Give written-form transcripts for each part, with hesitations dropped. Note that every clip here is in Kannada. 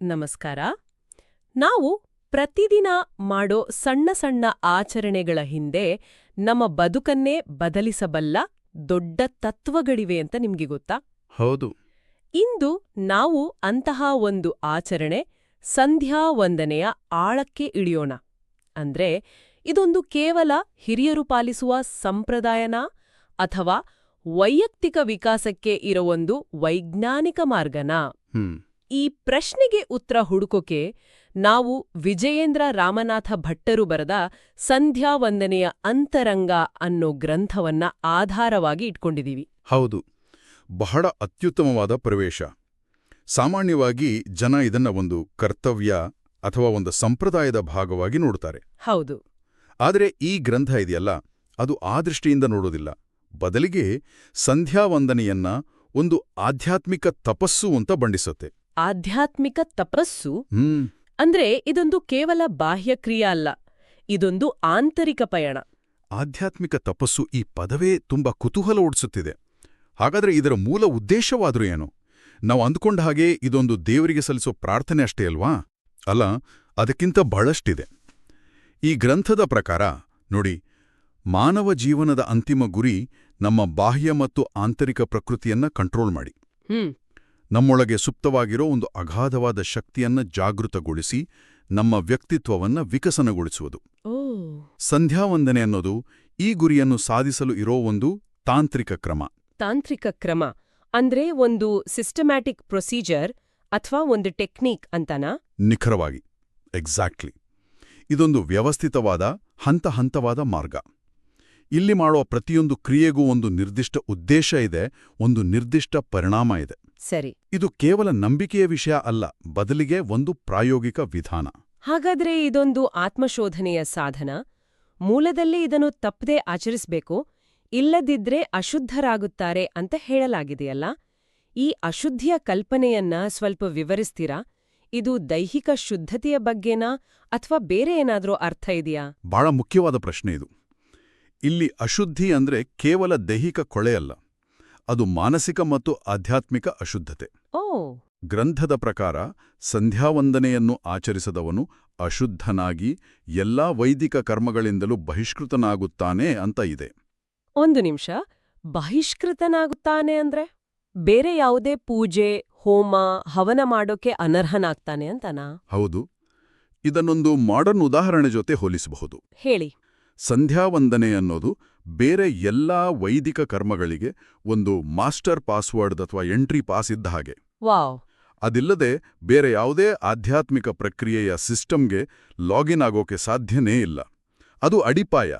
ನಮಸ್ಕಾರ. ನಾವು ಪ್ರತಿದಿನ ಮಾಡೋ ಸಣ್ಣ ಸಣ್ಣ ಆಚರಣೆಗಳ ಹಿಂದೆ ನಮ್ಮ ಬದುಕನ್ನೇ ಬದಲಿಸಬಲ್ಲ ದೊಡ್ಡ ತತ್ವಗಳಿವೆ ಅಂತ ನಿಮ್ಗೆ ಗೊತ್ತಾ? ಹೌದು. ಇಂದು ನಾವು ಅಂತಹ ಒಂದು ಆಚರಣೆ ಸಂಧ್ಯಾ ವಂದನೆಯ ಆಳಕ್ಕೆ ಇಳಿಯೋಣ. ಅಂದ್ರೆ ಇದೊಂದು ಕೇವಲ ಹಿರಿಯರು ಪಾಲಿಸುವ ಸಂಪ್ರದಾಯನ ಅಥವಾ ವೈಯಕ್ತಿಕ ವಿಕಾಸಕ್ಕೆ ಇರೋ ಒಂದು ವೈಜ್ಞಾನಿಕ ಮಾರ್ಗನಾ? ಈ ಪ್ರಶ್ನೆಗೆ ಉತ್ತರ ಹುಡುಕೋಕೆ ನಾವು ವಿಜಯೇಂದ್ರ ರಾಮನಾಥ ಭಟ್ಟರು ಬರೆದ ಸಂಧ್ಯಾ ವಂದನೆಯ ಅಂತರಂಗ ಅನ್ನೋ ಗ್ರಂಥವನ್ನ ಆಧಾರವಾಗಿ ಇಟ್ಕೊಂಡಿದೀವಿ. ಹೌದು, ಬಹಳ ಅತ್ಯುತ್ತಮವಾದ ಪ್ರವೇಶ. ಸಾಮಾನ್ಯವಾಗಿ ಜನ ಇದನ್ನ ಒಂದು ಕರ್ತವ್ಯ ಅಥವಾ ಒಂದು ಸಂಪ್ರದಾಯದ ಭಾಗವಾಗಿ ನೋಡುತ್ತಾರೆ. ಹೌದು. ಆದರೆ ಈ ಗ್ರಂಥ ಇದೆಯಲ್ಲ, ಅದು ಆ ದೃಷ್ಟಿಯಿಂದ ನೋಡೋದಿಲ್ಲ. ಬದಲಿಗೆ ಸಂಧ್ಯಾವಂದನೆಯನ್ನ ಒಂದು ಆಧ್ಯಾತ್ಮಿಕ ತಪಸ್ಸು ಅಂತ ಬಣ್ಣಿಸುತ್ತೆ. ಆಧ್ಯಾತ್ಮಿಕ ತಪಸ್ಸು ಅಂದ್ರೆ ಇದೊಂದು ಕೇವಲ ಬಾಹ್ಯ ಕ್ರಿಯೆ ಅಲ್ಲ, ಇದೊಂದು ಆಂತರಿಕ ಪಯಣ. ಆಧ್ಯಾತ್ಮಿಕ ತಪಸ್ಸು ಈ ಪದವೇ ತುಂಬಾ ಕುತೂಹಲ ಓಡಿಸುತ್ತಿದೆ. ಹಾಗಾದ್ರೆ ಇದರ ಮೂಲ ಉದ್ದೇಶವಾದ್ರೂ ಏನು? ನಾವು ಅಂದುಕೊಂಡ ಹಾಗೆ ಇದೊಂದು ದೇವರಿಗೆ ಸಲ್ಲಿಸೋ ಪ್ರಾರ್ಥನೆ ಅಷ್ಟೇ ಅಲ್ವಾ? ಅಲ್ಲ, ಅದಕ್ಕಿಂತ ಬಹಳಷ್ಟಿದೆ. ಈ ಗ್ರಂಥದ ಪ್ರಕಾರ ನೋಡಿ, ಮಾನವ ಜೀವನದ ಅಂತಿಮ ಗುರಿ ನಮ್ಮ ಬಾಹ್ಯ ಮತ್ತು ಆಂತರಿಕ ಪ್ರಕೃತಿಯನ್ನ ಕಂಟ್ರೋಲ್ ಮಾಡಿ, ನಮ್ಮೊಳಗೆ ಸುಪ್ತವಾಗಿರೋ ಒಂದು ಅಗಾಧವಾದ ಶಕ್ತಿಯನ್ನ ಜಾಗೃತಗೊಳಿಸಿ ನಮ್ಮ ವ್ಯಕ್ತಿತ್ವವನ್ನ ವಿಕಸನಗೊಳಿಸುವುದು. ಸಂಧ್ಯಾವಂದನೆ ಅನ್ನೋದು ಈ ಗುರಿಯನ್ನು ಸಾಧಿಸಲು ಇರೋ ಒಂದು ತಾಂತ್ರಿಕ ಕ್ರಮ. ತಾಂತ್ರಿಕ ಕ್ರಮ ಅಂದ್ರೆ ಒಂದು ಸಿಸ್ಟಮ್ಯಾಟಿಕ್ ಪ್ರೊಸೀಜರ್ ಅಥವಾ ಒಂದು ಟೆಕ್ನಿಕ್ ಅಂತನಾ? ನಿಖರವಾಗಿ, ಎಕ್ಸಾಕ್ಟ್ಲಿ. ಇದೊಂದು ವ್ಯವಸ್ಥಿತವಾದ ಹಂತ ಹಂತವಾದ ಮಾರ್ಗ. ಇಲ್ಲಿ ಮಾಡುವ ಪ್ರತಿಯೊಂದು ಕ್ರಿಯೆಗೂ ಒಂದು ನಿರ್ದಿಷ್ಟ ಉದ್ದೇಶ ಇದೆ, ಒಂದು ನಿರ್ದಿಷ್ಟ ಪರಿಣಾಮ ಇದೆ. ಸರಿ. ಇದು ಕೇವಲ ನಂಬಿಕೆಯ ವಿಷಯ ಅಲ್ಲ, ಬದಲಿಗೆ ಒಂದು ಪ್ರಾಯೋಗಿಕ ವಿಧಾನ. ಹಾಗಾದ್ರೆ ಇದೊಂದು ಆತ್ಮಶೋಧನೆಯ ಸಾಧನ. ಮೂಲದಲ್ಲಿ ಇದನ್ನು ತಪ್ಪದೇ ಆಚರಿಸಬೇಕು, ಇಲ್ಲದಿದ್ರೆ ಅಶುದ್ಧರಾಗುತ್ತಾರೆ ಅಂತ ಹೇಳಲಾಗಿದೆಯಲ್ಲ. ಈ ಅಶುದ್ಧಿಯ ಕಲ್ಪನೆಯನ್ನ ಸ್ವಲ್ಪ ವಿವರಿಸ್ತೀರಾ? ಇದು ದೈಹಿಕ ಶುದ್ಧತೆಯ ಬಗ್ಗೆನಾ ಅಥವಾ ಬೇರೆ ಏನಾದ್ರೂ ಅರ್ಥ ಇದೆಯಾ? ಬಹಳ ಮುಖ್ಯವಾದ ಪ್ರಶ್ನೆ ಇದು. ಇಲ್ಲಿ ಅಶುದ್ಧಿ ಅಂದ್ರೆ ಕೇವಲ ದೈಹಿಕ ಕೊಳೆಯಲ್ಲ, ಅದು ಮಾನಸಿಕ ಮತ್ತು ಆಧ್ಯಾತ್ಮಿಕ ಅಶುದ್ಧತೆ. ಗ್ರಂಥದ ಪ್ರಕಾರ ಸಂಧ್ಯಾವಂದನೆಯನ್ನು ಆಚರಿಸದವನು ಅಶುದ್ಧನಾಗಿ ಎಲ್ಲಾ ವೈದಿಕ ಕರ್ಮಗಳಿಂದಲೂ ಬಹಿಷ್ಕೃತನಾಗುತ್ತಾನೆ ಅಂತ ಇದೆ. ಒಂದು ನಿಮಿಷ, ಬಹಿಷ್ಕೃತನಾಗುತ್ತಾನೆ ಅಂದ್ರೆ ಬೇರೆ ಯಾವುದೇ ಪೂಜೆ, ಹೋಮ, ಹವನ ಮಾಡೋಕೆ ಅನರ್ಹನಾಗ್ತಾನೆ ಅಂತನಾ? ಹೌದು. ಇದನ್ನೊಂದು ಮಾಡರ್ನ್ ಉದಾಹರಣೆ ಜೊತೆ ಹೋಲಿಸಬಹುದು. ಹೇಳಿ. ಸಂಧ್ಯಾವಂದನೆ ಅನ್ನೋದು ಬೇರೆ ಎಲ್ಲಾ ವೈದಿಕ ಕರ್ಮಗಳಿಗೆ ಒಂದು ಮಾಸ್ಟರ್ ಪಾಸ್ವರ್ಡ್ ಅಥವಾ ಎಂಟ್ರಿ ಪಾಸ್ ಇದ್ದ ಹಾಗೆ. ವಾವ್. ಅದಿಲ್ಲದೆ ಬೇರೆ ಯಾವುದೇ ಆಧ್ಯಾತ್ಮಿಕ ಪ್ರಕ್ರಿಯೆಯ ಸಿಸ್ಟಮ್ಗೆ ಲಾಗಿನ್ ಆಗೋಕೆ ಸಾಧ್ಯನೇ ಇಲ್ಲ. ಅದು ಅಡಿಪಾಯ.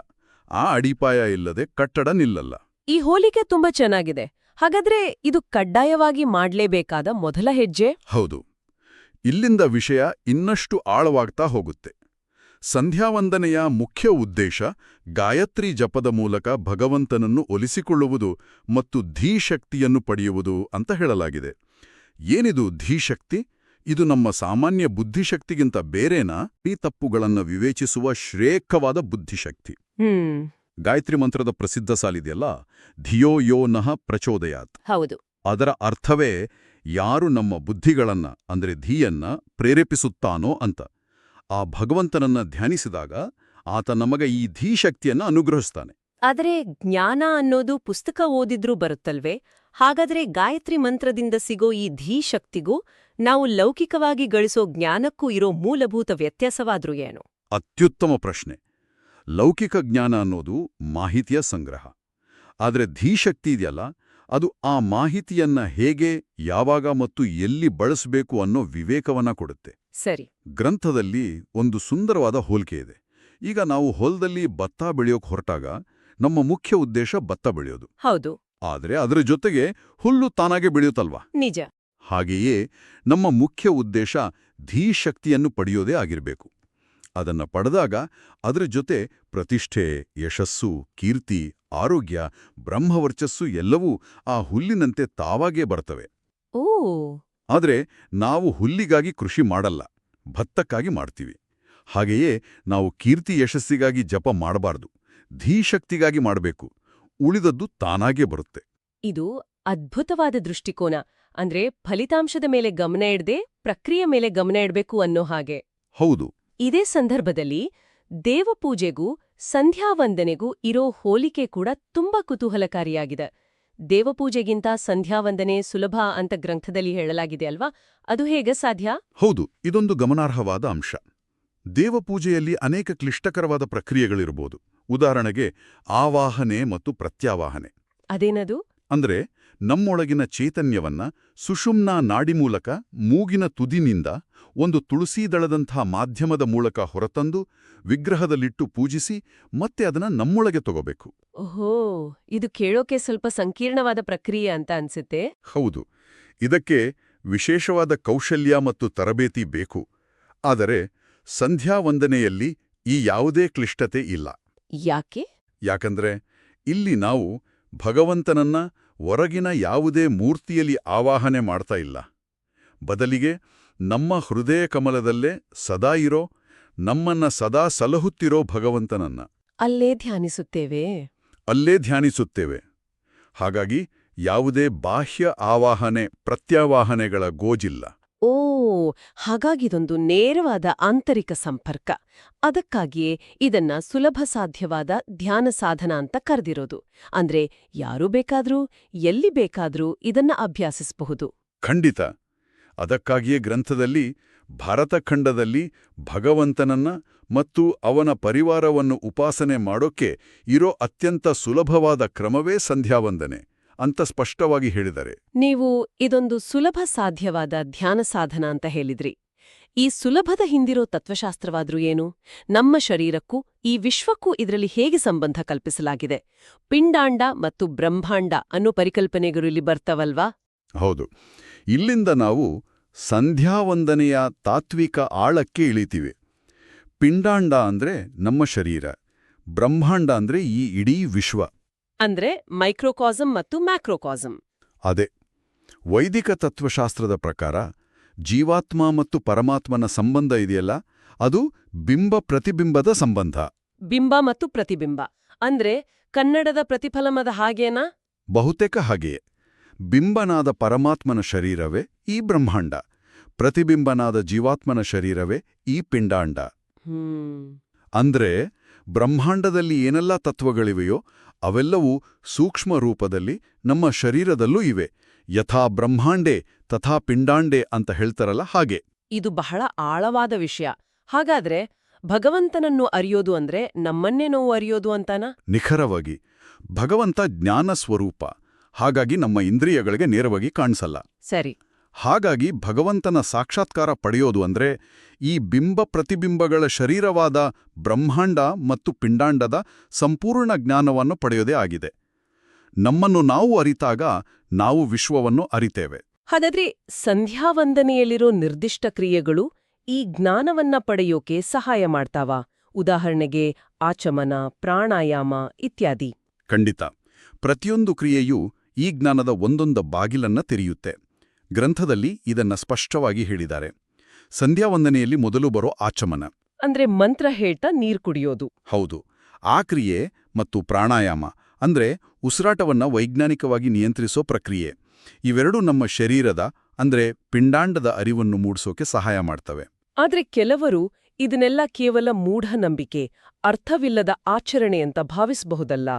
ಆ ಅಡಿಪಾಯ ಇಲ್ಲದೆ ಕಟ್ಟಡ ನಿಲ್ಲಲ್ಲ. ಈ ಹೋಲಿಕೆ ತುಂಬಾ ಚೆನ್ನಾಗಿದೆ. ಹಾಗಾದ್ರೆ ಇದು ಕಡ್ಡಾಯವಾಗಿ ಮಾಡ್ಲೇಬೇಕಾದ ಮೊದಲ ಹೆಜ್ಜೆ? ಹೌದು. ಇಲ್ಲಿಂದ ವಿಷಯ ಇನ್ನಷ್ಟು ಆಳವಾಗ್ತಾ ಹೋಗುತ್ತೆ. ಸಂಧ್ಯಾವಂದನೆಯ ಮುಖ್ಯ ಉದ್ದೇಶ ಗಾಯತ್ರಿ ಜಪದ ಮೂಲಕ ಭಗವಂತನನ್ನು ಒಲಿಸಿಕೊಳ್ಳುವುದು ಮತ್ತು ಧೀಶಕ್ತಿಯನ್ನು ಪಡೆಯುವುದು ಅಂತ ಹೇಳಲಾಗಿದೆ. ಏನಿದು ಧೀಶಕ್ತಿ? ಇದು ನಮ್ಮ ಸಾಮಾನ್ಯ ಬುದ್ಧಿಶಕ್ತಿಗಿಂತ ಬೇರೆನಾ? ಈ ತಪ್ಪುಗಳನ್ನು ವಿವೇಚಿಸುವ ಶ್ರೇಷ್ಠವಾದ ಬುದ್ಧಿಶಕ್ತಿ. ಗಾಯತ್ರಿ ಮಂತ್ರದ ಪ್ರಸಿದ್ಧ ಸಾಲಿದೆಯಲ್ಲ, ಧಿಯೋ ಯೋ ನಃ ಪ್ರಚೋದಯಾತ್. ಹೌದು. ಅದರ ಅರ್ಥವೇ ಯಾರು ನಮ್ಮ ಬುದ್ಧಿಗಳನ್ನ ಅಂದ್ರೆ ಧೀಯನ್ನ ಪ್ರೇರೇಪಿಸುತ್ತಾನೋ ಅಂತ. ಆ ಭಗವಂತನನ್ನ ಧ್ಯಾನಿಸಿದಾಗ ಆತ ನಮಗೆ ಈ ಧೀಶಕ್ತಿಯನ್ನ ಅನುಗ್ರಹಿಸ್ತಾನೆ. ಆದರೆ ಜ್ಞಾನ ಅನ್ನೋದು ಪುಸ್ತಕ ಓದಿದ್ರೂ ಬರುತ್ತಲ್ವೇ? ಹಾಗಾದ್ರೆ ಗಾಯತ್ರಿ ಮಂತ್ರದಿಂದ ಸಿಗೋ ಈ ಧೀಶಕ್ತಿಗೂ ನಾವು ಲೌಕಿಕವಾಗಿ ಗಳಿಸೋ ಜ್ಞಾನಕ್ಕೂ ಇರೋ ಮೂಲಭೂತ ವ್ಯತ್ಯಾಸವಾದ್ರೂ ಏನು? ಅತ್ಯುತ್ತಮ ಪ್ರಶ್ನೆ. ಲೌಕಿಕ ಜ್ಞಾನ ಅನ್ನೋದು ಮಾಹಿತಿಯ ಸಂಗ್ರಹ. ಆದರೆ ಧೀಶಕ್ತಿ ಇದೆಯಲ್ಲ, ಅದು ಆ ಮಾಹಿತಿಯನ್ನ ಹೇಗೆ, ಯಾವಾಗ ಮತ್ತು ಎಲ್ಲಿ ಬಳಸಬೇಕು ಅನ್ನೋ ವಿವೇಕವನ್ನ ಕೊಡುತ್ತೆ. ಸರಿ. ಗ್ರಂಥದಲ್ಲಿ ಒಂದು ಸುಂದರವಾದ ಹೋಲಿಕೆ ಇದೆ. ಈಗ ನಾವು ಹೊಲದಲ್ಲಿ ಭತ್ತ ಬೆಳೆಯೋಕ್ ಹೊರಟಾಗ ನಮ್ಮ ಮುಖ್ಯ ಉದ್ದೇಶ ಭತ್ತ ಬೆಳೆಯೋದು. ಹೌದು. ಆದರೆ ಅದರ ಜೊತೆಗೆ ಹುಲ್ಲು ತಾನಾಗೆ ಬೆಳೆಯುತ್ತಲ್ವಾ? ನಿಜ. ಹಾಗೆಯೇ ನಮ್ಮ ಮುಖ್ಯ ಉದ್ದೇಶ ಧೀಶಕ್ತಿಯನ್ನು ಪಡೆಯೋದೇ ಆಗಿರಬೇಕು. ಅದನ್ನ ಪಡೆದಾಗ ಅದರ ಜೊತೆ ಪ್ರತಿಷ್ಠೆ, ಯಶಸ್ಸು, ಕೀರ್ತಿ, ಆರೋಗ್ಯ, ಬ್ರಹ್ಮವರ್ಚಸ್ಸು ಎಲ್ಲವೂ ಆ ಹುಲ್ಲಿನಂತೆ ತಾವಾಗೇ ಬರ್ತವೆ. ಆದರೆ ನಾವು ಹುಲ್ಲಿಗಾಗಿ ಕೃಷಿ ಮಾಡಲ್ಲ, ಭತ್ತಕ್ಕಾಗಿ ಮಾಡ್ತೀವಿ. ಹಾಗೆಯೇ ನಾವು ಕೀರ್ತಿ ಯಶಸ್ಸಿಗಾಗಿ ಜಪ ಮಾಡಬಾರ್ದು, ಧೀಶಕ್ತಿಗಾಗಿ ಮಾಡಬೇಕು. ಉಳಿದದ್ದು ತಾನಾಗೇ ಬರುತ್ತೆ. ಇದು ಅದ್ಭುತವಾದ ದೃಷ್ಟಿಕೋನ. ಅಂದ್ರೆ ಫಲಿತಾಂಶದ ಮೇಲೆ ಗಮನ ಇಡದೆ ಪ್ರಕ್ರಿಯೆ ಮೇಲೆ ಗಮನ ಇಡಬೇಕು ಅನ್ನೋ ಹಾಗೆ. ಹೌದು. ಇದೇ ಸಂದರ್ಭದಲ್ಲಿ ದೇವಪೂಜೆಗೂ ಸಂಧ್ಯಾವಂದನೆಗೂ ಇರೋ ಹೋಲಿಕೆ ಕೂಡ ತುಂಬಾ ಕುತೂಹಲಕಾರಿಯಾಗಿದೆ. ದೇವಪೂಜೆಗಿಂತ ಸಂಧ್ಯಾವಂದನೆ ಸುಲಭ ಅಂತ ಗ್ರಂಥದಲ್ಲಿ ಹೇಳಲಾಗಿದೆ ಅಲ್ವಾ? ಅದು ಹೇಗೆ ಸಾಧ್ಯ? ಹೌದು, ಇದೊಂದು ಗಮನಾರ್ಹವಾದ ಅಂಶ. ದೇವಪೂಜೆಯಲ್ಲಿ ಅನೇಕ ಕ್ಲಿಷ್ಟಕರವಾದ ಪ್ರಕ್ರಿಯೆಗಳಿರ್ಬೋದು. ಉದಾಹರಣೆಗೆ ಆವಾಹನೆ ಮತ್ತು ಪ್ರತ್ಯಾವಾಹನೆ. ಅದೇನದು? ಅಂದ್ರೆ ನಮ್ಮೊಳಗಿನ ಚೈತನ್ಯವನ್ನ ಸುಷುಮ್ನಾ ನಾಡಿ ಮೂಲಕ ಮೂಗಿನ ತುದಿನಿಂದ ಒಂದು ತುಳಸೀದಳದಂಥ ಮಾಧ್ಯಮದ ಮೂಲಕ ಹೊರತಂದು ವಿಗ್ರಹದಲ್ಲಿಟ್ಟು ಪೂಜಿಸಿ ಮತ್ತೆ ಅದನ್ನ ನಮ್ಮೊಳಗೆ ತಗೋಬೇಕು. ಓಹೋ, ಇದು ಕೇಳೋಕೆ ಸ್ವಲ್ಪ ಸಂಕೀರ್ಣವಾದ ಪ್ರಕ್ರಿಯೆ ಅಂತ ಅನ್ಸುತ್ತೆ. ಹೌದು, ಇದಕ್ಕೆ ವಿಶೇಷವಾದ ಕೌಶಲ್ಯ ಮತ್ತು ತರಬೇತಿ ಬೇಕು. ಆದರೆ ಸಂಧ್ಯಾವಂದನೆಯಲ್ಲಿ ಈ ಯಾವುದೇ ಕ್ಲಿಷ್ಟತೆ ಇಲ್ಲ. ಯಾಕೆ? ಯಾಕಂದ್ರೆ ಇಲ್ಲಿ ನಾವು ಭಗವಂತನನ್ನ ಹೊರಗಿನ ಯಾವುದೇ ಮೂರ್ತಿಯಲ್ಲಿ ಆವಾಹನೆ ಮಾಡ್ತಾ ಇಲ್ಲ. ಬದಲಿಗೆ ನಮ್ಮ ಹೃದಯ ಕಮಲದಲ್ಲೇ ಸದಾ ಇರೋ, ನಮ್ಮನ್ನ ಸದಾ ಸಲಹುತ್ತಿರೋ ಭಗವಂತನನ್ನ ಅಲ್ಲೇ ಧ್ಯಾನಿಸುತ್ತೇವೆ. ಹಾಗಾಗಿ ಯಾವುದೇ ಬಾಹ್ಯ ಆವಾಹನೆ ಪ್ರತ್ಯಾವಾಹನೆಗಳ ಗೋಜಿಲ್ಲ. ಓ, ಹಾಗಾಗಿದೊಂದು ನೇರವಾದ ಆಂತರಿಕ ಸಂಪರ್ಕ. ಅದಕ್ಕಾಗಿಯೇ ಇದನ್ನ ಸುಲಭ ಸಾಧ್ಯವಾದ ಧ್ಯಾನ ಸಾಧನ ಅಂತ ಕರೆದಿರೋದು. ಅಂದ್ರೆ ಯಾರು ಬೇಕಾದ್ರೂ ಎಲ್ಲಿ ಬೇಕಾದ್ರೂ ಇದನ್ನ ಅಭ್ಯಾಸಿಸಬಹುದು. ಖಂಡಿತ. ಅದಕ್ಕಾಗಿಯೇ ಗ್ರಂಥದಲ್ಲಿ ಭಾರತಖಂಡದಲ್ಲಿ ಭಗವಂತನನ್ನ ಮತ್ತು ಅವನ ಪರಿವಾರವನ್ನು ಉಪಾಸನೆ ಮಾಡೋಕ್ಕೆ ಇರೋ ಅತ್ಯಂತ ಸುಲಭವಾದ ಕ್ರಮವೇ ಸಂಧ್ಯಾವಂದನೆ ಅಂತ ಸ್ಪಷ್ಟವಾಗಿ ಹೇಳಿದ್ದಾರೆ. ನೀವು ಇದೊಂದು ಸುಲಭ ಸಾಧ್ಯವಾದ ಧ್ಯಾನ ಸಾಧನ ಅಂತ ಹೇಳಿದ್ರಿ. ಈ ಸುಲಭದ ಹಿಂದಿರೋ ತತ್ವಶಾಸ್ತ್ರವಾದ್ರೂ ಏನು? ನಮ್ಮ ಶರೀರಕ್ಕೂ ಈ ವಿಶ್ವಕ್ಕೂ ಇದರಲ್ಲಿ ಹೇಗೆ ಸಂಬಂಧ ಕಲ್ಪಿಸಲಾಗಿದೆ? ಪಿಂಡಾಂಡ ಮತ್ತು ಬ್ರಹ್ಮಾಂಡ ಅನ್ನೋ ಪರಿಕಲ್ಪನೆಗಳು ಇಲ್ಲಿ ಬರ್ತವಲ್ವಾ? ಹೌದು. ಇಲ್ಲಿಂದ ನಾವು ಸಂಧ್ಯಾವಂದನೆಯ ತಾತ್ವಿಕ ಆಳಕ್ಕೆ ಇಳಿತೀವಿ. ಪಿಂಡಾಂಡ ಅಂದ್ರೆ ನಮ್ಮ ಶರೀರ, ಬ್ರಹ್ಮಾಂಡ ಅಂದ್ರೆ ಈ ಇಡೀ ವಿಶ್ವ. ಅಂದ್ರೆ ಮೈಕ್ರೋಕಾಸಮ್ ಮತ್ತು ಮ್ಯಾಕ್ರೋಕಾಸಮ್. ಅದೇ. ವೈದಿಕ ತತ್ವಶಾಸ್ತ್ರದ ಪ್ರಕಾರ ಜೀವಾತ್ಮ ಮತ್ತು ಪರಮಾತ್ಮನ ಸಂಬಂಧ ಇದೆಯಲ್ಲ, ಅದು ಬಿಂಬ-ಪ್ರತಿಬಿಂಬದ ಸಂಬಂಧ. ಬಿಂಬ ಮತ್ತು ಪ್ರತಿಬಿಂಬ ಅಂದ್ರೆ ಕನ್ನಡದ ಪ್ರತಿಫಲನದ ಹಾಗೇನಾ? ಬಹುತೇಕ ಹಾಗೆಯೇ. ಬಿಂಬನಾದ ಪರಮಾತ್ಮನ ಶರೀರವೇ ಈ ಬ್ರಹ್ಮಾಂಡ, ಪ್ರತಿಬಿಂಬನಾದ ಜೀವಾತ್ಮನ ಶರೀರವೇ ಈ ಪಿಂಡಾಂಡ. ಅಂದ್ರೆ ಬ್ರಹ್ಮಾಂಡದಲ್ಲಿ ಏನೆಲ್ಲ ತತ್ವಗಳಿವೆಯೋ ಅವೆಲ್ಲವೂ ಸೂಕ್ಷ್ಮ ರೂಪದಲ್ಲಿ ನಮ್ಮ ಶರೀರದಲ್ಲೂ ಇವೆ. ಯಥಾ ಬ್ರಹ್ಮಾಂಡೇ ತಥಾ ಪಿಂಡಾಂಡೇ ಅಂತ ಹೇಳ್ತಾರಲ್ಲ ಹಾಗೆ. ಇದು ಬಹಳ ಆಳವಾದ ವಿಷಯ. ಹಾಗಾದ್ರೆ ಭಗವಂತನನ್ನು ಅರಿಯೋದು ಅಂದ್ರೆ ನಮ್ಮನ್ನೇ ನಾವು ಅರಿಯೋದು ಅಂತಾನ? ನಿಖರವಾಗಿ. ಭಗವಂತ ಜ್ಞಾನ ಸ್ವರೂಪ, ಹಾಗಾಗಿ ನಮ್ಮ ಇಂದ್ರಿಯಗಳಿಗೆ ನೇರವಾಗಿ ಕಾಣಿಸಲ್ಲ. ಸರಿ. ಹಾಗಾಗಿ ಭಗವಂತನ ಸಾಕ್ಷಾತ್ಕಾರ ಪಡೆಯೋದು ಅಂದ್ರೆ ಈ ಬಿಂಬ-ಪ್ರತಿಬಿಂಬಗಳ ಶರೀರವಾದ ಬ್ರಹ್ಮಾಂಡ ಮತ್ತು ಪಿಂಡಾಂಡದ ಸಂಪೂರ್ಣ ಜ್ಞಾನವನ್ನು ಪಡೆಯೋದೇ ಆಗಿದೆ. ನಮ್ಮನ್ನು ನಾವು ಅರಿತಾಗ ನಾವು ವಿಶ್ವವನ್ನು ಅರಿತೇವೆ. ಹಾಗಾದ್ರೆ ಸಂಧ್ಯಾವಂದನೆಯಲ್ಲಿರೋ ನಿರ್ದಿಷ್ಟ ಕ್ರಿಯೆಗಳು ಈ ಜ್ಞಾನವನ್ನ ಪಡೆಯೋಕೆ ಸಹಾಯ ಮಾಡ್ತಾವಾ? ಉದಾಹರಣೆಗೆ ಆಚಮನ, ಪ್ರಾಣಾಯಾಮ ಇತ್ಯಾದಿ. ಖಂಡಿತ. ಪ್ರತಿಯೊಂದು ಕ್ರಿಯೆಯೂ ಈ ಜ್ಞಾನದ ಒಂದೊಂದು ಬಾಗಿಲನ್ನ ತೆರೆಯುತ್ತೆ. ಗ್ರಂಥದಲ್ಲಿ ಇದನ್ನ ಸ್ಪಷ್ಟವಾಗಿ ಹೇಳಿದ್ದಾರೆ. ಸಂಧ್ಯಾವಂದನೆಯಲ್ಲಿ ಮೊದಲು ಬರೋ ಆಚಮನ ಅಂದ್ರೆ ಮಂತ್ರ ಹೇಳ್ತಾ ನೀರು ಕುಡಿಯೋದು. ಹೌದು. ಆ ಕ್ರಿಯೆ ಮತ್ತು ಪ್ರಾಣಾಯಾಮ ಅಂದ್ರೆ ಉಸಿರಾಟವನ್ನ ವೈಜ್ಞಾನಿಕವಾಗಿ ನಿಯಂತ್ರಿಸೋ ಪ್ರಕ್ರಿಯೆ. ಇವೆರಡೂ ನಮ್ಮ ಶರೀರದ ಅಂದ್ರೆ ಪಿಂಡಾಂಡದ ಅರಿವನ್ನು ಮೂಡಿಸೋಕೆ ಸಹಾಯ ಮಾಡ್ತವೆ. ಆದ್ರೆ ಕೆಲವರು ಇದನ್ನೆಲ್ಲ ಕೇವಲ ಮೂಢನಂಬಿಕೆ, ಅರ್ಥವಿಲ್ಲದ ಆಚರಣೆ ಅಂತ ಭಾವಿಸಬಹುದಲ್ಲ.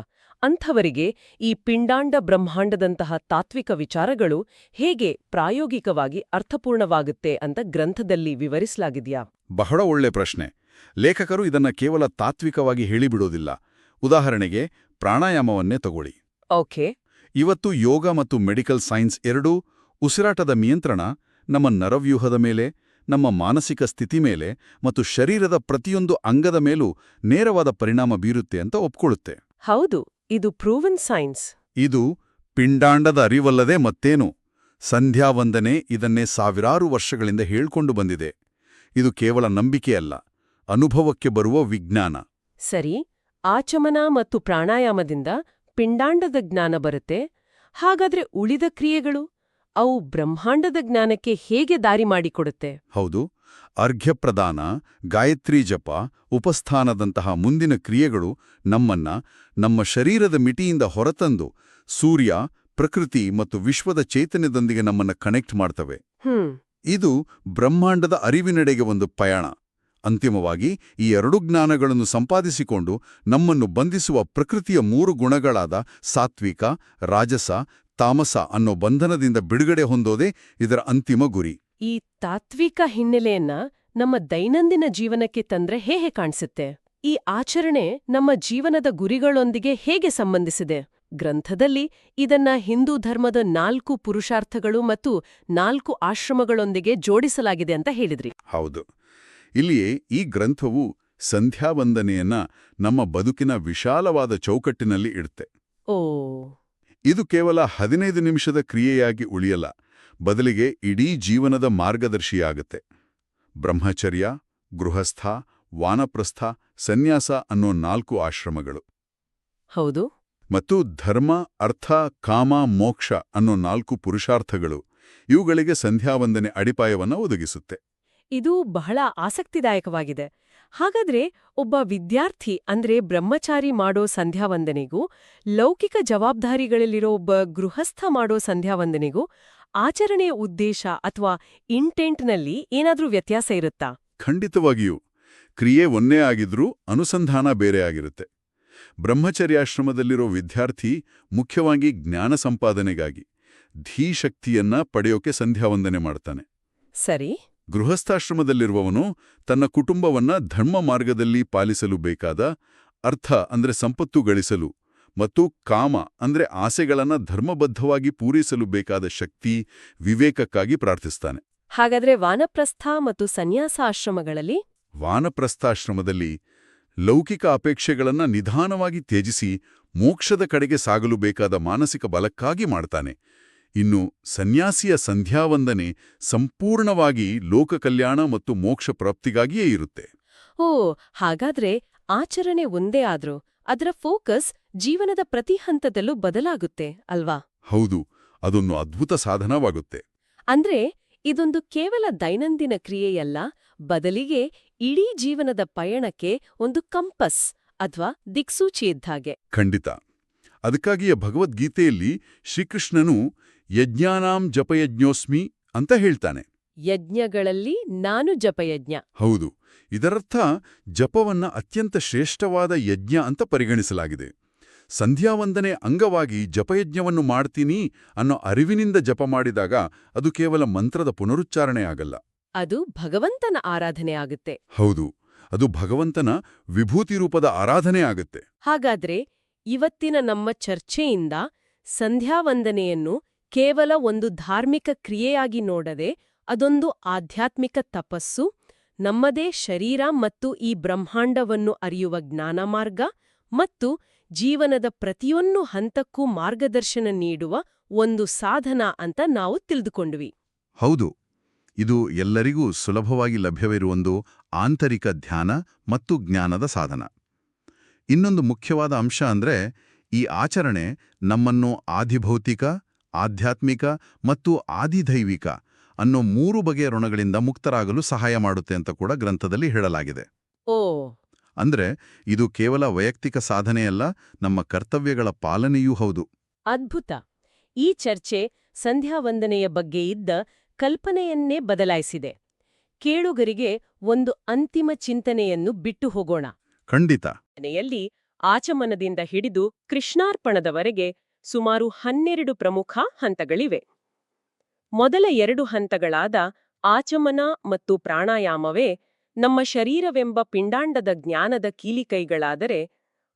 ಅಂಥವರಿಗೆ ಈ ಪಿಂಡಾಂಡ ಬ್ರಹ್ಮಾಂಡದಂತಹ ತಾತ್ವಿಕ ವಿಚಾರಗಳು ಹೇಗೆ ಪ್ರಾಯೋಗಿಕವಾಗಿ ಅರ್ಥಪೂರ್ಣವಾಗುತ್ತೆ ಅಂತ ಗ್ರಂಥದಲ್ಲಿ ವಿವರಿಸಲಾಗಿದ್ಯಾ? ಬಹಳ ಒಳ್ಳೆ ಪ್ರಶ್ನೆ. ಲೇಖಕರು ಇದನ್ನ ಕೇವಲ ತಾತ್ವಿಕವಾಗಿ ಹೇಳಿಬಿಡೋದಿಲ್ಲ. ಉದಾಹರಣೆಗೆ ಪ್ರಾಣಾಯಾಮವನ್ನೇ ತಗೊಳ್ಳಿ. ಓಕೆ. ಇವತ್ತು ಯೋಗ ಮತ್ತು ಮೆಡಿಕಲ್ ಸೈನ್ಸ್ ಎರಡೂ ಉಸಿರಾಟದ ನಿಯಂತ್ರಣ ನಮ್ಮ ನರವ್ಯೂಹದ ಮೇಲೆ, ನಮ್ಮ ಮಾನಸಿಕ ಸ್ಥಿತಿ ಮೇಲೆ ಮತ್ತು ಶರೀರದ ಪ್ರತಿಯೊಂದು ಅಂಗದ ಮೇಲೂ ನೇರವಾದ ಪರಿಣಾಮ ಬೀರುತ್ತೆ ಅಂತ ಒಪ್ಕೊಳ್ಳುತ್ತೆ. ಹೌದು, ಇದು ಪ್ರೂವನ್ ಸೈನ್ಸ್. ಇದು ಪಿಂಡಾಂಡದ ಅರಿವಲ್ಲದೆ ಮತ್ತೇನು. ಸಂಧ್ಯಾವಂದನೆ ಇದನ್ನೇ ಸಾವಿರಾರು ವರ್ಷಗಳಿಂದ ಹೇಳ್ಕೊಂಡು ಬಂದಿದೆ. ಇದು ಕೇವಲ ನಂಬಿಕೆಯಲ್ಲ, ಅನುಭವಕ್ಕೆ ಬರುವ ವಿಜ್ಞಾನ. ಸರಿ. ಆಚಮನ ಮತ್ತು ಪ್ರಾಣಾಯಾಮದಿಂದ ಪಿಂಡಾಂಡದ ಜ್ಞಾನ ಬರುತ್ತೆ. ಹಾಗಾದ್ರೆ ಉಳಿದ ಕ್ರಿಯೆಗಳು ಅವು ಬ್ರಹ್ಮಾಂಡದ ಜ್ಞಾನಕ್ಕೆ ಹೇಗೆ ದಾರಿ ಮಾಡಿಕೊಡುತ್ತೆ? ಹೌದು. ಅರ್ಘ್ಯಪ್ರದಾನ, ಗಾಯತ್ರಿ ಜಪ, ಉಪಸ್ಥಾನದಂತಹ ಮುಂದಿನ ಕ್ರಿಯೆಗಳು ನಮ್ಮನ್ನ ನಮ್ಮ ಶರೀರದ ಮಿತಿಯಿಂದ ಹೊರತಂದು ಸೂರ್ಯ, ಪ್ರಕೃತಿ ಮತ್ತು ವಿಶ್ವದ ಚೈತನ್ಯದೊಂದಿಗೆ ನಮ್ಮನ್ನ ಕನೆಕ್ಟ್ ಮಾಡ್ತವೆ. ಹ್ಮ್ ಇದು ಬ್ರಹ್ಮಾಂಡದ ಅರಿವಿನೆಡೆಗೆ ಒಂದು ಪಯಣ. ಅಂತಿಮವಾಗಿ ಈ ಎರಡೂ ಜ್ಞಾನಗಳನ್ನು ಸಂಪಾದಿಸಿಕೊಂಡು ನಮ್ಮನ್ನು ಬಂಧಿಸುವ ಪ್ರಕೃತಿಯ 3 ಗುಣಗಳಾದ ಸಾತ್ವಿಕ, ರಾಜಸ, ತಾಮಸ ಅನ್ನೋ ಬಂಧನದಿಂದ ಬಿಡುಗಡೆ ಹೊಂದೋದೇ ಇದರ ಅಂತಿಮ ಗುರಿ. ಈ ತಾತ್ವಿಕ ಹಿನ್ನೆಲೆಯನ್ನ ನಮ್ಮ ದೈನಂದಿನ ಜೀವನಕ್ಕೆ ತಂದ್ರೆ ಹೇಗೆ ಕಾಣಿಸುತ್ತೆ? ಈ ಆಚರಣೆ ನಮ್ಮ ಜೀವನದ ಗುರಿಗಳೊಂದಿಗೆ ಹೇಗೆ ಸಂಬಂಧಿಸಿದೆ? ಗ್ರಂಥದಲ್ಲಿ ಇದನ್ನ ಹಿಂದೂ ಧರ್ಮದ 4 ಪುರುಷಾರ್ಥಗಳು ಮತ್ತು 4 ಆಶ್ರಮಗಳೊಂದಿಗೆ ಜೋಡಿಸಲಾಗಿದೆ ಅಂತ ಹೇಳಿದ್ರಿ. ಹೌದು. ಇಲ್ಲಿಯೇ ಈ ಗ್ರಂಥವು ಸಂಧ್ಯಾವಂದನೆಯನ್ನ ನಮ್ಮ ಬದುಕಿನ ವಿಶಾಲವಾದ ಚೌಕಟ್ಟಿನಲ್ಲಿ ಇಡುತ್ತೆ. ಓ ಇದು ಕೇವಲ 15 ನಿಮಿಷದ ಕ್ರಿಯೆಯಾಗಿ ಉಳಿಯಲ್ಲ, ಬದಲಿಗೆ ಇಡೀ ಜೀವನದ ಮಾರ್ಗದರ್ಶಿಯಾಗುತ್ತೆ. ಬ್ರಹ್ಮಚರ್ಯ, ಗೃಹಸ್ಥ, ವಾನಪ್ರಸ್ಥ, ಸನ್ಯಾಸ ಅನ್ನೋ 4 ಆಶ್ರಮಗಳು. ಹೌದು. ಮತ್ತು ಧರ್ಮ, ಅರ್ಥ, ಕಾಮ, ಮೋಕ್ಷ ಅನ್ನೋ 4 ಪುರುಷಾರ್ಥಗಳು. ಇವುಗಳಿಗೆ ಸಂಧ್ಯಾವಂದನೆ ಅಡಿಪಾಯವನ್ನ ಒದಗಿಸುತ್ತೆ. ಇದು ಬಹಳ ಆಸಕ್ತಿದಾಯಕವಾಗಿದೆ. ಹಾಗಾದ್ರೆ ಒಬ್ಬ ವಿದ್ಯಾರ್ಥಿ ಅಂದ್ರೆ ಬ್ರಹ್ಮಚಾರಿ ಮಾಡೋ ಸಂಧ್ಯಾವಂದನೆಗೂ ಲೌಕಿಕ ಜವಾಬ್ದಾರಿಗಳಲ್ಲಿರೋ ಒಬ್ಬ ಗೃಹಸ್ಥ ಮಾಡೋ ಸಂಧ್ಯಾವಂದನೆಗೂ ಆಚರಣೆಯ ಉದ್ದೇಶ ಅಥವಾ ಇಂಟೆಂಟ್ನಲ್ಲಿ ಏನಾದ್ರೂ ವ್ಯತ್ಯಾಸ ಇರುತ್ತಾ? ಖಂಡಿತವಾಗಿಯೂ. ಕ್ರಿಯೆ ಒಂದೇ ಆಗಿದ್ರೂ ಅನುಸಂಧಾನ ಬೇರೆ ಆಗಿರುತ್ತೆ. ಬ್ರಹ್ಮಚರ್ಯಾಶ್ರಮದಲ್ಲಿರೋ ವಿದ್ಯಾರ್ಥಿ ಮುಖ್ಯವಾಗಿ ಜ್ಞಾನ ಸಂಪಾದನೆಗಾಗಿ ಧೀಶಕ್ತಿಯನ್ನ ಪಡೆಯೋಕೆ ಸಂಧ್ಯಾವಂದನೆ ಮಾಡ್ತಾನೆ. ಸರಿ. ಗೃಹಸ್ಥಾಶ್ರಮದಲ್ಲಿರುವವನು ತನ್ನ ಕುಟುಂಬವನ್ನ ಧರ್ಮ ಮಾರ್ಗದಲ್ಲಿ ಪಾಲಿಸಲು ಬೇಕಾದ ಅರ್ಥ ಅಂದ್ರೆ ಸಂಪತ್ತು ಗಳಿಸಲು ಮತ್ತು ಕಾಮ ಅಂದ್ರೆ ಆಸೆಗಳನ್ನ ಧರ್ಮಬದ್ಧವಾಗಿ ಪೂರೈಸಲು ಬೇಕಾದ ಶಕ್ತಿ, ವಿವೇಕಕ್ಕಾಗಿ ಪ್ರಾರ್ಥಿಸ್ತಾನೆ. ಹಾಗಾದ್ರೆ ವಾನಪ್ರಸ್ಥ ಮತ್ತು ಸನ್ಯಾಸ ಆಶ್ರಮಗಳಲ್ಲಿ? ವಾನಪ್ರಸ್ಥಾಶ್ರಮದಲ್ಲಿ ಲೌಕಿಕ ಅಪೇಕ್ಷೆಗಳನ್ನ ನಿಧಾನವಾಗಿ ತ್ಯಜಿಸಿ ಮೋಕ್ಷದ ಕಡೆಗೆ ಸಾಗಲು ಬೇಕಾದ ಮಾನಸಿಕ ಬಲಕ್ಕಾಗಿ ಮಾಡ್ತಾನೆ. ಇನ್ನು ಸನ್ಯಾಸಿಯ ಸಂಧ್ಯಾವಂದನೆ ಸಂಪೂರ್ಣವಾಗಿ ಲೋಕ ಕಲ್ಯಾಣ ಮತ್ತು ಮೋಕ್ಷ ಪ್ರಾಪ್ತಿಗಾಗಿಯೇ ಇರುತ್ತೆ. ಓ, ಹಾಗಾದ್ರೆ ಆಚರಣೆ ಒಂದೇ ಆದ್ರೂ ಅದರ ಫೋಕಸ್ ಜೀವನದ ಪ್ರತಿ ಹಂತದಲ್ಲೂ ಬದಲಾಗುತ್ತೆ ಅಲ್ವಾ? ಹೌದು, ಅದೊಂದು ಅದ್ಭುತ ಸಾಧನವಾಗುತ್ತೆ. ಅಂದ್ರೆ ಇದೊಂದು ಕೇವಲ ದೈನಂದಿನ ಕ್ರಿಯೆಯಲ್ಲ, ಬದಲಿಗೆ ಇಡೀ ಜೀವನದ ಪಯಣಕ್ಕೆ ಒಂದು ಕಂಪಸ್ ಅಥವಾ ದಿಕ್ಸೂಚಿ ಇದ್ದಾಗೆ. ಖಂಡಿತ. ಅದಕ್ಕಾಗಿಯೇ ಭಗವದ್ಗೀತೆಯಲ್ಲಿ ಶ್ರೀಕೃಷ್ಣನು ಯಜ್ಞಾನಾಂ ಜಪಯಜ್ಞೋಸ್ಮಿ ಅಂತ ಹೇಳ್ತಾನೆ. ಯಜ್ಞಗಳಲ್ಲಿ ನಾನು ಜಪಯಜ್ಞ. ಹೌದು. ಇದರರ್ಥ ಜಪವನ್ನ ಅತ್ಯಂತ ಶ್ರೇಷ್ಠವಾದ ಯಜ್ಞ ಅಂತ ಪರಿಗಣಿಸಲಾಗಿದೆ. ಸಂಧ್ಯಾವಂದನೆ ಅಂಗವಾಗಿ ಜಪಯಜ್ಞವನ್ನು ಮಾಡ್ತೀನಿ ಅನ್ನೋ ಅರಿವಿನಿಂದ ಜಪ ಮಾಡಿದಾಗ ಅದು ಕೇವಲ ಮಂತ್ರದ ಪುನರುಚ್ಚಾರಣೆ ಆಗಲ್ಲ. ಅದು ಭಗವಂತನ ಆರಾಧನೆ ಆಗುತ್ತೆ. ಹೌದು, ಅದು ಭಗವಂತನ ವಿಭೂತಿ ರೂಪದ ಆರಾಧನೆ ಆಗುತ್ತೆ. ಹಾಗಾದ್ರೆ ಇವತ್ತಿನ ನಮ್ಮ ಚರ್ಚೆಯಿಂದ ಸಂಧ್ಯಾವಂದನೆಯನ್ನು ಕೇವಲ ಒಂದು ಧಾರ್ಮಿಕ ಕ್ರಿಯೆಯಾಗಿ ನೋಡದೆ ಅದೊಂದು ಆಧ್ಯಾತ್ಮಿಕ ತಪಸ್ಸು, ನಮ್ಮದೇ ಶರೀರ ಮತ್ತು ಈ ಬ್ರಹ್ಮಾಂಡವನ್ನು ಅರಿಯುವ ಜ್ಞಾನಮಾರ್ಗ ಮತ್ತು ಜೀವನದ ಪ್ರತಿಯೊಂದು ಹಂತಕ್ಕೂ ಮಾರ್ಗದರ್ಶನ ನೀಡುವ ಒಂದು ಸಾಧನ ಅಂತ ನಾವು ತಿಳಿದುಕೊಂಡ್ವಿ. ಹೌದು, ಇದು ಎಲ್ಲರಿಗೂ ಸುಲಭವಾಗಿ ಲಭ್ಯವಿರುವೊಂದು ಆಂತರಿಕ ಧ್ಯಾನ ಮತ್ತು ಜ್ಞಾನದ ಸಾಧನ. ಇನ್ನೊಂದು ಮುಖ್ಯವಾದ ಅಂಶ ಅಂದ್ರೆ ಈ ಆಚರಣೆ ನಮ್ಮನ್ನು ಆದಿಭೌತಿಕ, ಆಧ್ಯಾತ್ಮಿಕ ಮತ್ತು ಆದಿದೈವಿಕ ಅನ್ನೋ 3 ಬಗೆಯ ಋಣಗಳಿಂದ ಮುಕ್ತರಾಗಲು ಸಹಾಯ ಮಾಡುತ್ತೆ ಅಂತ ಕೂಡ ಗ್ರಂಥದಲ್ಲಿ ಹೇಳಲಾಗಿದೆ. ಓ, ಅಂದ್ರೆ ಇದು ಕೇವಲ ವೈಯಕ್ತಿಕ ಸಾಧನೆಯಲ್ಲ, ನಮ್ಮ ಕರ್ತವ್ಯಗಳ ಪಾಲನೆಯೂ ಹೌದು. ಅದ್ಭುತ. ಈ ಚರ್ಚೆ ಸಂಧ್ಯಾವಂದನೆಯ ಬಗ್ಗೆ ಇದ್ದ ಕಲ್ಪನೆಯನ್ನೇ ಬದಲಾಯಿಸಿದೆ. ಕೇಳುಗರಿಗೆ ಒಂದು ಅಂತಿಮ ಚಿಂತನೆಯನ್ನು ಬಿಟ್ಟು ಹೋಗೋಣ. ಖಂಡಿತ. ಯಲ್ಲಿ ಆಚಮನದಿಂದ ಹಿಡಿದು ಕೃಷ್ಣಾರ್ಪಣದವರೆಗೆ ಸುಮಾರು 12 ಪ್ರಮುಖ ಹಂತಗಳಿವೆ. ಮೊದಲ 2 ಹಂತಗಳಾದ ಆಚಮನ ಮತ್ತು ಪ್ರಾಣಾಯಾಮವೇ ನಮ್ಮ ಶರೀರವೆಂಬ ಪಿಂಡಾಂಡದ ಜ್ಞಾನದ ಕೀಲಿಕೈಗಳಾದರೆ,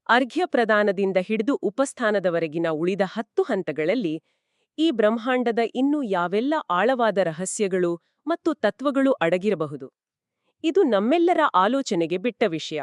ಅರ್ಘ್ಯ ಪ್ರದಾನದಿಂದ ಹಿಡಿದು ಉಪಸ್ಥಾನದವರೆಗಿನ ಉಳಿದ 10 ಹಂತಗಳಲ್ಲಿ ಈ ಬ್ರಹ್ಮಾಂಡದ ಇನ್ನೂ ಯಾವೆಲ್ಲ ಆಳವಾದ ರಹಸ್ಯಗಳು ಮತ್ತು ತತ್ವಗಳು ಅಡಗಿರಬಹುದು? ಇದು ನಮ್ಮೆಲ್ಲರ ಆಲೋಚನೆಗೆ ಬಿಟ್ಟ ವಿಷಯ.